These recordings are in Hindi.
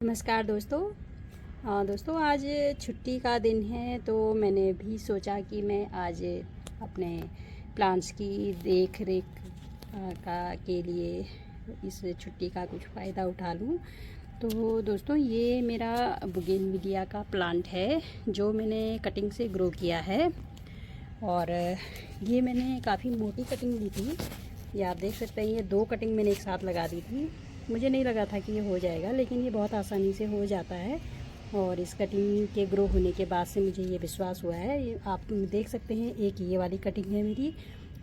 नमस्कार दोस्तों। दोस्तों आज छुट्टी का दिन है तो मैंने भी सोचा कि मैं आज अपने प्लांट्स की देख रेख का के लिए इस छुट्टी का कुछ फ़ायदा उठा लूं। तो दोस्तों ये मेरा बुगेनविलिया का प्लांट है जो मैंने कटिंग से ग्रो किया है और ये मैंने काफ़ी मोटी कटिंग ली थी। ये आप देख सकते हैं, ये 2 कटिंग मैंने एक साथ लगा दी थी। मुझे नहीं लगा था कि ये हो जाएगा, लेकिन ये बहुत आसानी से हो जाता है और इस कटिंग के ग्रो होने के बाद से मुझे ये विश्वास हुआ है। ये आप देख सकते हैं, एक ये वाली कटिंग है मेरी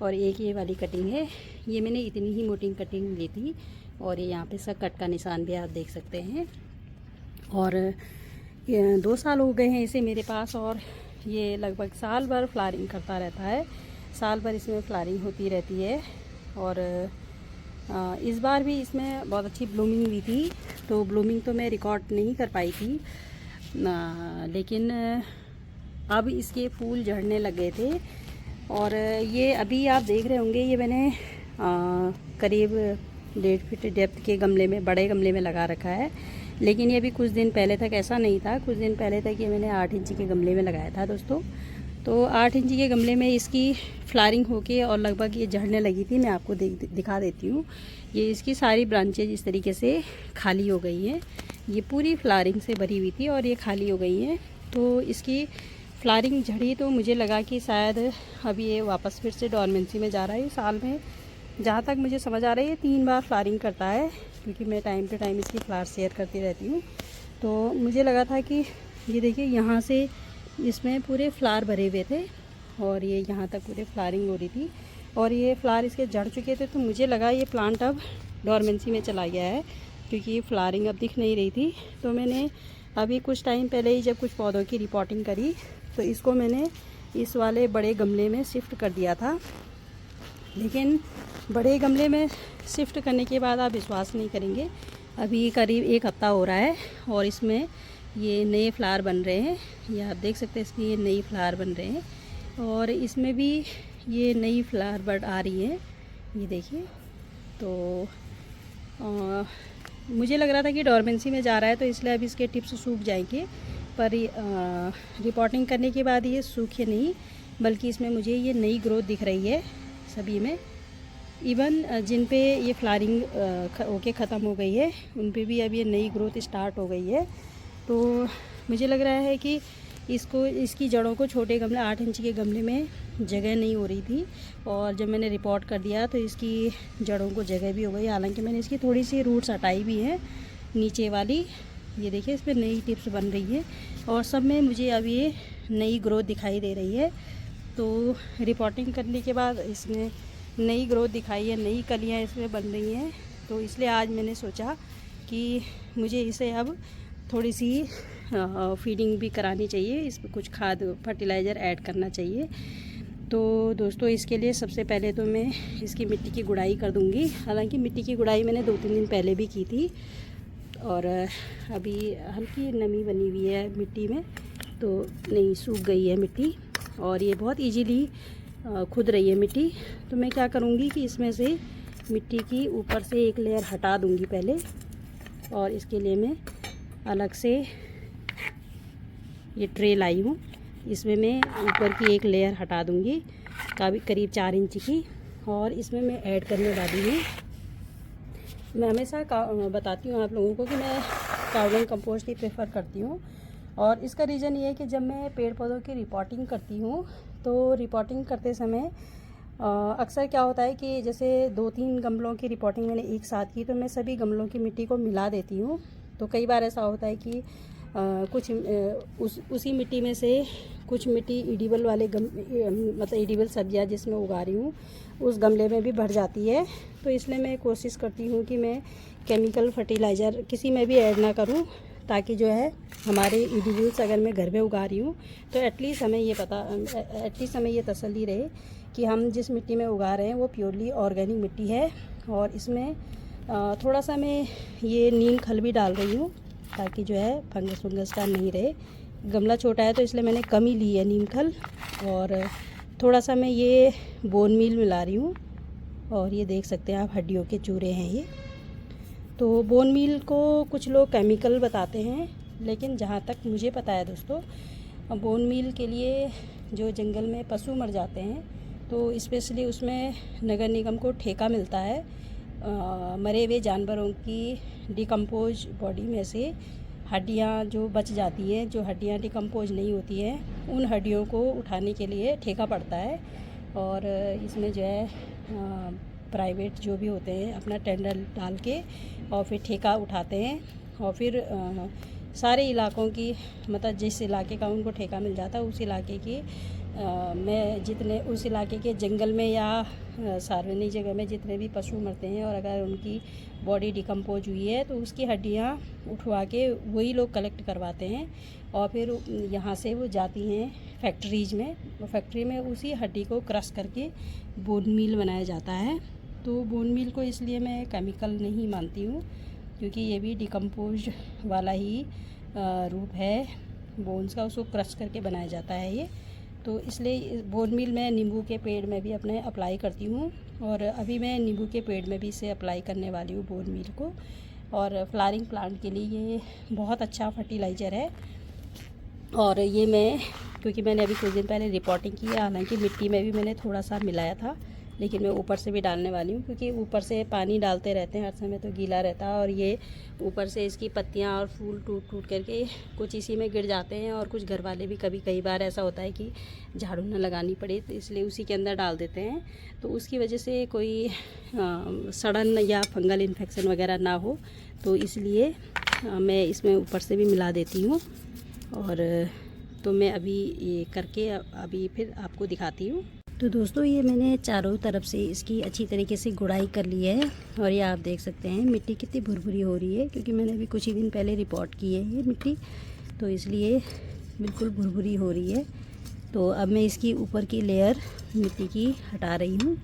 और एक ये वाली कटिंग है। ये मैंने इतनी ही मोटी कटिंग ली थी और ये यहाँ पे सब कट का निशान भी आप देख सकते हैं। और 2 साल हो गए हैं इसे मेरे पास और ये लगभग साल भर फ्लावरिंग करता रहता है। साल भर इसमें फ्लावरिंग होती रहती है और इस बार भी इसमें बहुत अच्छी ब्लूमिंग हुई थी। तो ब्लूमिंग तो मैं रिकॉर्ड नहीं कर पाई थी, लेकिन अब इसके फूल झड़ने लग गए थे। और ये अभी आप देख रहे होंगे, ये मैंने करीब 1.5 फीट डेप्थ के गमले में, बड़े गमले में लगा रखा है। लेकिन ये भी कुछ दिन पहले तक ऐसा नहीं था। कुछ दिन पहले तक ये मैंने 8 इंच के गमले में लगाया था दोस्तों। तो 8 इंच के गमले में इसकी फ्लावरिंग होके और लगभग ये झड़ने लगी थी। मैं आपको दिखा देती हूँ। ये इसकी सारी ब्रांचेज इस तरीके से खाली हो गई हैं। ये पूरी फ्लावरिंग से भरी हुई थी और ये खाली हो गई हैं। तो इसकी फ्लावरिंग झड़ी तो मुझे लगा कि शायद अभी ये वापस फिर से डॉर्मेंसी में जा रहा है। साल में जहाँ तक मुझे समझ आ रहा है ये 3 बार फ्लावरिंग करता है, क्योंकि मैं टाइम टू टाइम इसकी फ्लावर शेयर करती रहती हूँ। तो मुझे लगा था कि ये देखिए, यहाँ से इसमें पूरे फ्लावर भरे हुए थे और ये यहाँ तक पूरे फ्लावरिंग हो रही थी और ये फ्लावर इसके झड़ चुके थे। तो मुझे लगा ये प्लांट अब डॉर्मेंसी में चला गया है, क्योंकि ये फ्लावरिंग अब दिख नहीं रही थी। तो मैंने अभी कुछ टाइम पहले ही जब कुछ पौधों की रिपोर्टिंग करी तो इसको मैंने इस वाले बड़े गमले में शिफ्ट कर दिया था। लेकिन बड़े गमले में शिफ्ट करने के बाद आप विश्वास नहीं करेंगे, अभी करीब 1 हफ्ता हो रहा है और इसमें ये नए फ्लावर बन रहे हैं। ये आप देख सकते हैं, इसमें ये नई फ्लावर बन रहे हैं और इसमें भी ये नई फ्लावर बड आ रही है। ये देखिए। तो मुझे लग रहा था कि डॉर्मेंसी में जा रहा है, तो इसलिए अब इसके टिप्स सूख जाएंगे। पर रिपोर्टिंग करने के बाद ये सूखे नहीं, बल्कि इसमें मुझे ये नई ग्रोथ दिख रही है सभी में। इवन जिन पे ये फ्लावरिंग होके ख़त्म हो गई है, उन पे भी अब ये नई ग्रोथ स्टार्ट हो गई है। तो मुझे लग रहा है कि इसकी जड़ों को छोटे गमले 8 इंच के गमले में जगह नहीं हो रही थी और जब मैंने रिपोर्ट कर दिया तो इसकी जड़ों को जगह भी हो गई। हालांकि मैंने इसकी थोड़ी सी रूट्स हटाई भी हैं नीचे वाली। ये देखिए, इस पर नई टिप्स बन रही है और सब में मुझे अब ये नई ग्रोथ दिखाई दे रही है। तो रिपोर्टिंग करने के बाद इसमें नई ग्रोथ दिखाई है, नई कलियाँ इसमें बन रही हैं। तो इसलिए आज मैंने सोचा कि मुझे इसे अब थोड़ी सी फीडिंग भी करानी चाहिए, इसमें कुछ खाद फर्टिलाइज़र ऐड करना चाहिए। तो दोस्तों इसके लिए सबसे पहले तो मैं इसकी मिट्टी की गुड़ाई कर दूंगी। हालांकि मिट्टी की गुड़ाई मैंने 2-3 दिन पहले भी की थी और अभी हल्की नमी बनी हुई है मिट्टी में, तो नहीं सूख गई है मिट्टी और ये बहुत इजीली खुद रही है मिट्टी। तो मैं क्या करूँगी कि इसमें से मिट्टी की ऊपर से एक लेयर हटा दूँगी पहले, और इसके लिए मैं अलग से ये ट्रे लाई हूँ। इसमें मैं ऊपर की एक लेयर हटा दूँगी, करीब 4 इंच की, और इसमें मैं ऐड करने वाली हूँ। मैं हमेशा बताती हूँ आप लोगों को कि मैं काउडंग कंपोस्ट ही प्रेफर करती हूँ। और इसका रीज़न ये है कि जब मैं पेड़ पौधों की रिपोर्टिंग करती हूँ तो रिपोर्टिंग करते समय अक्सर क्या होता है कि जैसे 2-3 गमलों की रिपोर्टिंग मैंने एक साथ की, तो मैं सभी गमलों की मिट्टी को मिला देती हूँ। तो कई बार ऐसा होता है कि उसी मिट्टी में से कुछ मिट्टी एडिबल वाले मतलब एडिबल सब्जियाँ जिसमें उगा रही हूँ उस गमले में भी भर जाती है। तो इसलिए मैं कोशिश करती हूँ कि मैं केमिकल फर्टिलाइज़र किसी में भी ऐड ना करूँ, ताकि जो है हमारे एडिबल्स अगर मैं घर में उगा रही हूँ तो एटलीस्ट हमें ये तसल्ली रहे कि हम जिस मिट्टी में उगा रहे हैं वो प्योरली ऑर्गेनिक मिट्टी है। और इसमें थोड़ा सा मैं ये नीम खल भी डाल रही हूँ, ताकि जो है फंगस का नहीं रहे। गमला छोटा है तो इसलिए मैंने कम ही ली है नीम खल, और थोड़ा सा मैं ये बोन मील मिला रही हूँ। और ये देख सकते हैं आप, हड्डियों के चूरे हैं ये। तो बोन मील को कुछ लोग केमिकल बताते हैं, लेकिन जहाँ तक मुझे पता है दोस्तों, बोन मील के लिए जो जंगल में पशु मर जाते हैं तो स्पेशली उसमें नगर निगम को ठेका मिलता है मरे हुए जानवरों की डिकम्पोज बॉडी में से हड्डियाँ जो बच जाती है, जो हड्डियाँ डिकम्पोज नहीं होती हैं, उन हड्डियों को उठाने के लिए ठेका पड़ता है। और इसमें जो है प्राइवेट जो भी होते हैं अपना टेंडर डाल के और फिर ठेका उठाते हैं और फिर सारे इलाकों की, मतलब जिस इलाके का उनको ठेका मिल जाता है उस इलाके की में जितने उस इलाके के जंगल में या सार्वजनिक जगह में जितने भी पशु मरते हैं और अगर उनकी बॉडी डिकम्पोज हुई है तो उसकी हड्डियाँ उठवा के वही लोग कलेक्ट करवाते हैं और फिर यहाँ से वो जाती हैं फैक्ट्रीज में, और फैक्ट्री में उसी हड्डी को क्रश करके बोन मील बनाया जाता है। तो बोन मील को इसलिए मैं केमिकल नहीं मानती हूँ, क्योंकि ये भी डिकम्पोज वाला ही रूप है बोन्स का, उसको क्रश करके बनाया जाता है ये। तो इसलिए बोन मील मैं नींबू के पेड़ में भी अपने अप्लाई करती हूँ, और अभी मैं नींबू के पेड़ में भी इसे अप्लाई करने वाली हूँ बोन मील को। और फ्लावरिंग प्लांट के लिए ये बहुत अच्छा फर्टिलाइज़र है। और ये मैं, क्योंकि मैंने अभी कुछ दिन पहले रिपोर्टिंग की है, हालांकि मिट्टी में भी मैंने थोड़ा सा मिलाया था, लेकिन मैं ऊपर से भी डालने वाली हूँ, क्योंकि ऊपर से पानी डालते रहते हैं हर समय तो गीला रहता है, और ये ऊपर से इसकी पत्तियाँ और फूल टूट टूट करके कुछ इसी में गिर जाते हैं, और कुछ घर वाले भी कई बार ऐसा होता है कि झाड़ू न लगानी पड़े तो इसलिए उसी के अंदर डाल देते हैं, तो उसकी वजह से कोई सड़न या फंगल इन्फेक्शन वगैरह ना हो, तो इसलिए मैं इसमें ऊपर से भी मिला देती हूँ। और तो मैं अभी ये करके अभी फिर आपको दिखाती हूँ। तो दोस्तों ये मैंने चारों तरफ से इसकी अच्छी तरीके से गुड़ाई कर ली है, और ये आप देख सकते हैं मिट्टी कितनी भुरभुरी हो रही है, क्योंकि मैंने अभी कुछ ही दिन पहले रिपोर्ट की है ये मिट्टी, तो इसलिए बिल्कुल भुरभुरी हो रही है। तो अब मैं इसकी ऊपर की लेयर मिट्टी की हटा रही हूँ,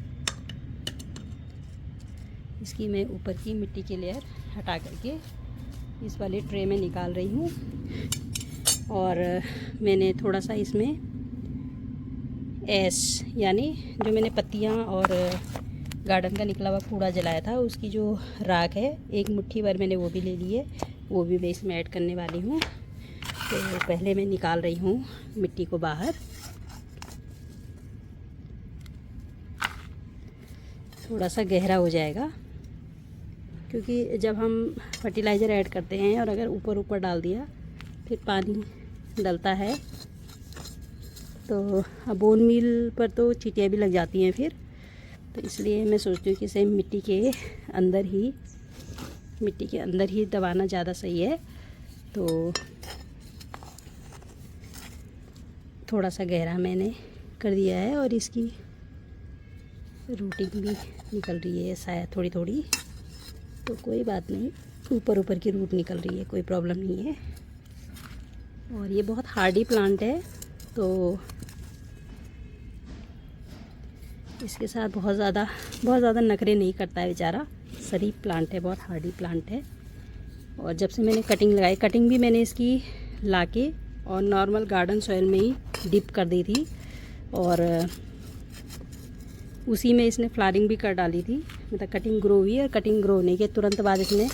इसकी मैं ऊपर की मिट्टी की लेयर हटा करके इस वाले ट्रे में निकाल रही हूँ। और मैंने थोड़ा सा इसमें ऐश, यानी जो मैंने पत्तियाँ और गार्डन का निकला हुआ कूड़ा जलाया था उसकी जो राख है, एक मुट्ठी भर मैंने वो भी ले ली है, वो भी मैं इसमें ऐड करने वाली हूँ। तो पहले मैं निकाल रही हूँ मिट्टी को बाहर। थोड़ा सा गहरा हो जाएगा, क्योंकि जब हम फर्टिलाइज़र ऐड करते हैं और अगर ऊपर ऊपर डाल दिया फिर पानी डलता है तो बोन मील पर तो चींटियाँ भी लग जाती हैं फिर, तो इसलिए मैं सोचती हूँ कि इसे मिट्टी के अंदर ही दबाना ज़्यादा सही है। तो थोड़ा सा गहरा मैंने कर दिया है, और इसकी रूटिंग भी निकल रही है शायद थोड़ी थोड़ी, तो कोई बात नहीं, ऊपर ऊपर की रूट निकल रही है, कोई प्रॉब्लम नहीं है। और ये बहुत हार्डी प्लांट है, तो इसके साथ बहुत ज़्यादा नखरे नहीं करता है बेचारा, शरीफ प्लांट है, बहुत हार्डी प्लांट है। और जब से मैंने कटिंग लगाई, कटिंग भी मैंने इसकी लाके और नॉर्मल गार्डन सॉइल में ही डिप कर दी थी, और उसी में इसने फ्लावरिंग भी कर डाली थी, मतलब कटिंग ग्रो हुई और कटिंग ग्रो होने के तुरंत बाद इसने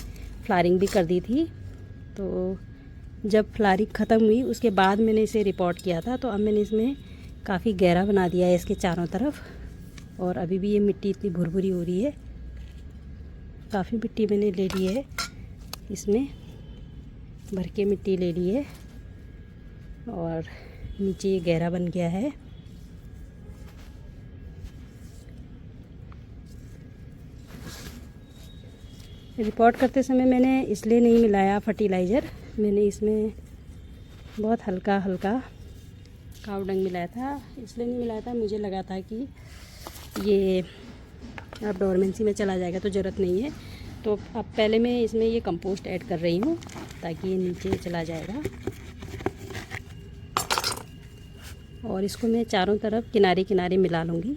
फ्लावरिंग भी कर दी थी। तो जब फ्लावरिंग ख़त्म हुई उसके बाद मैंने इसे रिपोर्ट किया था, तो अब मैंने इसमें काफ़ी गहरा बना दिया है इसके चारों तरफ। और अभी भी ये मिट्टी इतनी भुरभुरी हो रही है, काफ़ी मिट्टी मैंने ले ली है, इसमें भर के मिट्टी ले ली है, और नीचे ये गहरा बन गया है। रिपोर्ट करते समय मैंने इसलिए नहीं मिलाया फर्टिलाइज़र, मैंने इसमें बहुत हल्का काव डंग मिलाया था, इसलिए नहीं मिलाया था, मुझे लगा था कि ये अब डोरमेंसी में चला जाएगा तो ज़रूरत नहीं है। तो अब पहले मैं इसमें ये कंपोस्ट ऐड कर रही हूँ ताकि ये नीचे चला जाएगा, और इसको मैं चारों तरफ किनारे किनारे मिला लूँगी।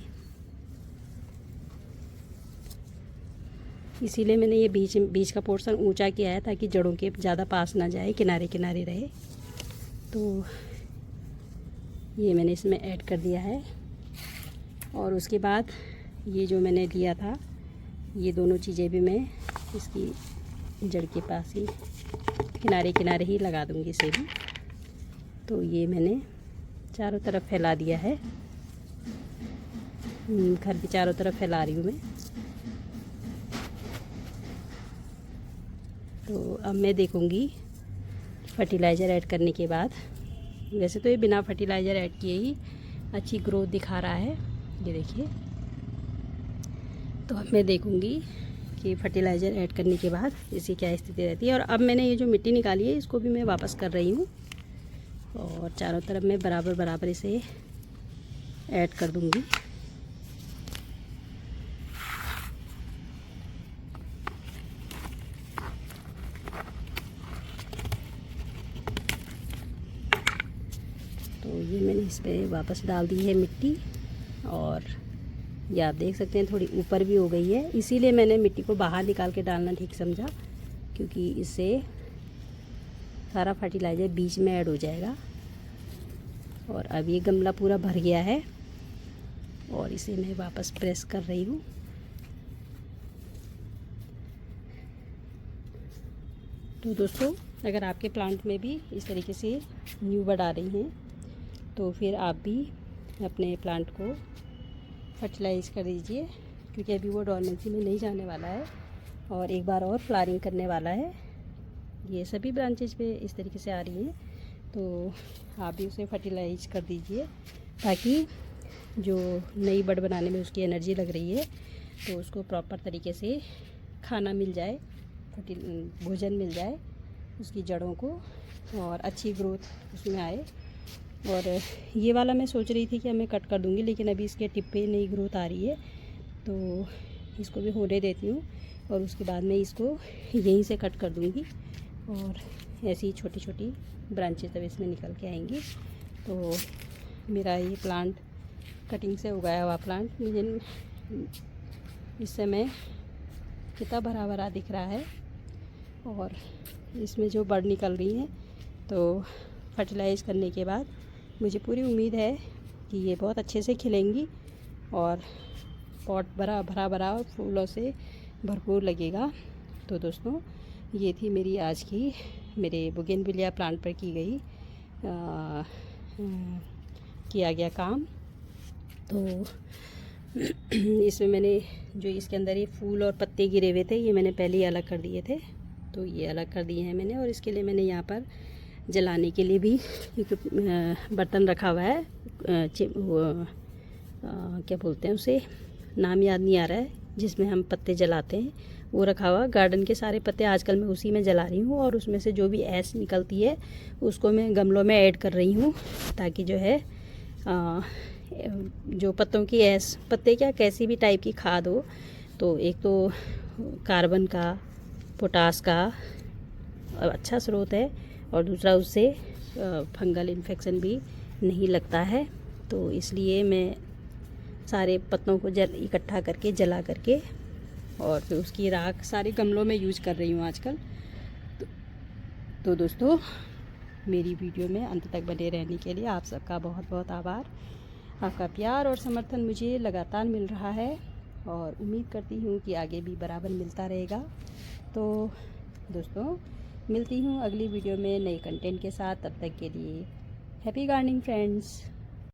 इसीलिए मैंने ये बीच का पोर्शन ऊंचा किया है ताकि जड़ों के ज़्यादा पास ना जाए, किनारे किनारे रहे। तो ये मैंने इसमें ऐड कर दिया है, और उसके बाद ये जो मैंने लिया था ये दोनों चीज़ें भी मैं इसकी जड़ के पास ही किनारे किनारे ही लगा दूंगी इसे भी। तो ये मैंने चारों तरफ फैला दिया है, घर के चारों तरफ फैला रही हूँ मैं। तो अब मैं देखूँगी फर्टिलाइज़र ऐड करने के बाद। वैसे तो ये बिना फर्टिलाइज़र ऐड किए ही अच्छी ग्रोथ दिखा रहा है, ये देखिए। तो अब मैं देखूँगी कि फर्टिलाइज़र ऐड करने के बाद इसकी क्या स्थिति रहती है। और अब मैंने ये जो मिट्टी निकाली है इसको भी मैं वापस कर रही हूँ और चारों तरफ मैं बराबर बराबर इसे ऐड कर दूँगी। तो ये मैंने इस पर वापस डाल दी है मिट्टी, और ये आप देख सकते हैं थोड़ी ऊपर भी हो गई है। इसीलिए मैंने मिट्टी को बाहर निकाल के डालना ठीक समझा, क्योंकि इससे सारा फर्टिलाइज़र बीच में ऐड हो जाएगा। और अब ये गमला पूरा भर गया है और इसे मैं वापस प्रेस कर रही हूँ। तो दोस्तों, अगर आपके प्लांट में भी इस तरीके से न्यू बड आ रही हैं तो फिर आप भी अपने प्लांट को फर्टिलाइज़ कर दीजिए, क्योंकि अभी वो डोरमेंसी में नहीं जाने वाला है और एक बार और फ्लावरिंग करने वाला है। ये सभी ब्रांचेज पे इस तरीके से आ रही हैं, तो आप भी उसे फर्टिलाइज कर दीजिए, ताकि जो नई बड बनाने में उसकी एनर्जी लग रही है तो उसको प्रॉपर तरीके से खाना मिल जाए, भोजन मिल जाए उसकी जड़ों को, और अच्छी ग्रोथ उसमें आए। और ये वाला मैं सोच रही थी कि मैं कट कर दूंगी, लेकिन अभी इसके टिप पे नई ग्रोथ आ रही है, तो इसको भी होने देती हूँ और उसके बाद में इसको यहीं से कट कर दूंगी और ऐसी ही छोटी छोटी ब्रांचेस अब इसमें निकल के आएंगी। तो मेरा ये प्लांट कटिंग से उगाया हुआ प्लांट मुझे इस समय कितना भरा भरा दिख रहा है, और इसमें जो बड निकल रही हैं, तो फर्टिलाइज़ करने के बाद मुझे पूरी उम्मीद है कि ये बहुत अच्छे से खिलेंगी और पॉट भरा फूलों से भरपूर लगेगा। तो दोस्तों, ये थी मेरी आज की मेरे बोगेनविलिया प्लांट पर की गई किया गया काम। तो इसमें मैंने जो इसके अंदर ये फूल और पत्ते गिरे हुए थे, ये मैंने पहले ही अलग कर दिए थे, तो ये अलग कर दिए हैं मैंने। और इसके लिए मैंने यहाँ पर जलाने के लिए भी एक बर्तन रखा हुआ है, क्या बोलते हैं उसे, नाम याद नहीं आ रहा है, जिसमें हम पत्ते जलाते हैं, वो रखा हुआ। गार्डन के सारे पत्ते आजकल मैं उसी में जला रही हूँ, और उसमें से जो भी ऐश निकलती है उसको मैं गमलों में ऐड कर रही हूँ, ताकि जो है जो पत्तों की ऐश, पत्ते क्या कैसी भी टाइप की खाद हो, तो एक तो कार्बन का, पोटास का अच्छा स्रोत है, और दूसरा उससे फंगल इन्फेक्शन भी नहीं लगता है। तो इसलिए मैं सारे पत्तों को इकट्ठा करके जला करके और फिर उसकी राख सारे गमलों में यूज कर रही हूँ आजकल। तो दोस्तों, मेरी वीडियो में अंत तक बने रहने के लिए आप सबका बहुत बहुत आभार। आपका प्यार और समर्थन मुझे लगातार मिल रहा है, और उम्मीद करती हूँ कि आगे भी बराबर मिलता रहेगा। तो दोस्तों, मिलती हूँ अगली वीडियो में नए कंटेंट के साथ। तब तक के लिए हैप्पी गार्डनिंग फ्रेंड्स।